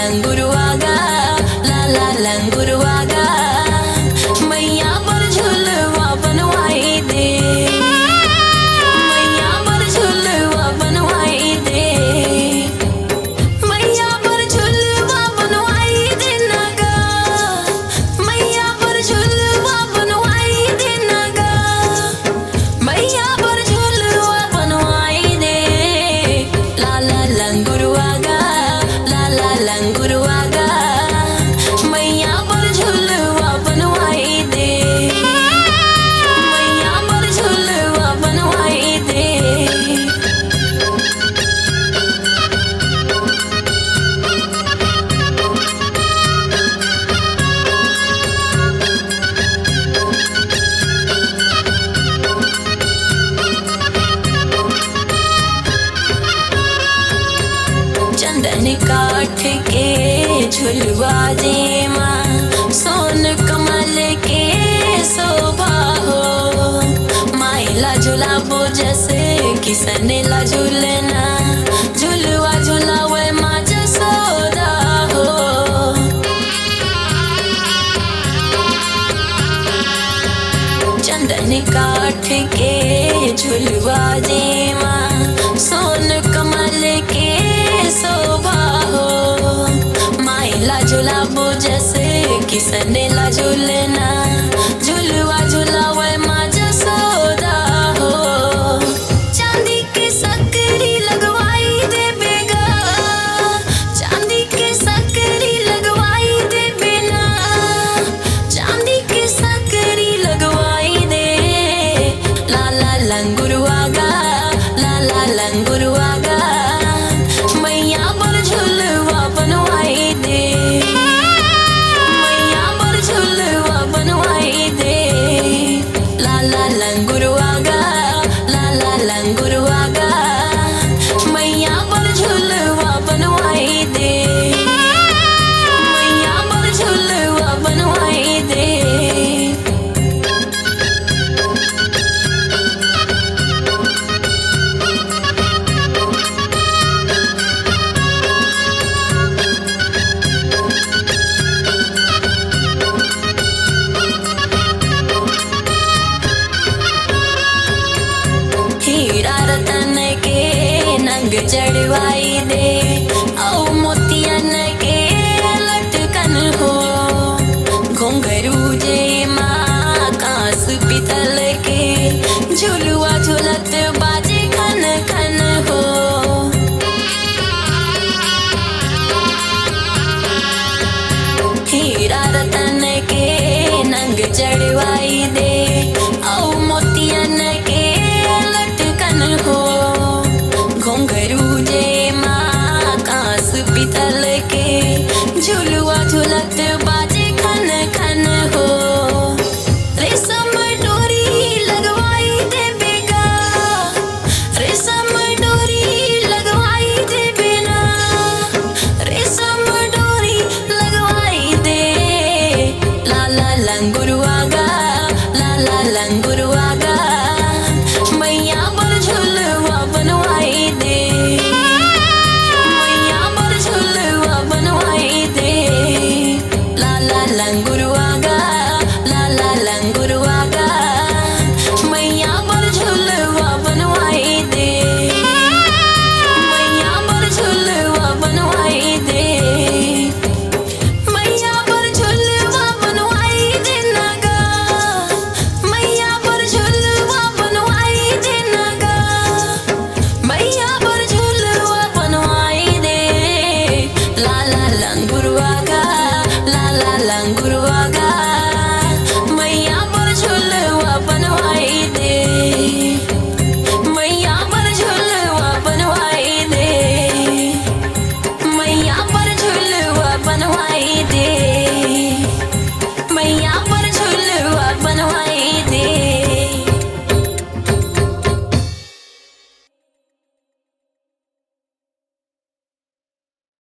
लंगुरवागा, ला लंगुरवागा, मैया पर झुलवा बनवाई दे, मैया पर झुलवा बनवाई दे, मैया पर झुलवा बनवाई दे नगा, मैया पर झुलवा बनवाई दे नगा, मैया पर झुलवा बनवाई दे, ला लंगुरवागा, ला लंगुरवागा, मैया पर झुलवा बनवाई दे, मैया पर झुलवा बनवाई दे। चंदन काठ के झुलवा जे माँ, सोन कमल के शोभा हो, माइला झुलाबो जैसे किसन ला झूलना, झुलवा झुलावे माँ जसोदा हो। चंदन काठ के झुलवा जे माँ, सोन कमल के शोभा हो, माइला झुलाबो जैसे किसन ला झूलना, झुलवा झुलावे माँ जसोदा हो। चांदी के सकरी लगवाई दे बेगा, चांदी के सकरी लगवाई दे बेना, चांदी के सकरी लगवाई दे, ला लंगुरवागा, ला लंगुरवागा, मैया पर झुलवा बनवाई दे, मैया पर झुलवा बनवाई दे, ला लंगुरवागा, ला लंगुरवागा, मैया पर झुलवा बनवाई दे, मैया पर झुलवा बनवाई दे। हीरा रतन के नंग चढ़वाई दे, औ मोतियन के लटकन हो, घुंघरू जे माँ कांस पितल के, झुलवा झुलत बाजे खन खन हो। हीरा रतन के नंग चढ़वाई दे,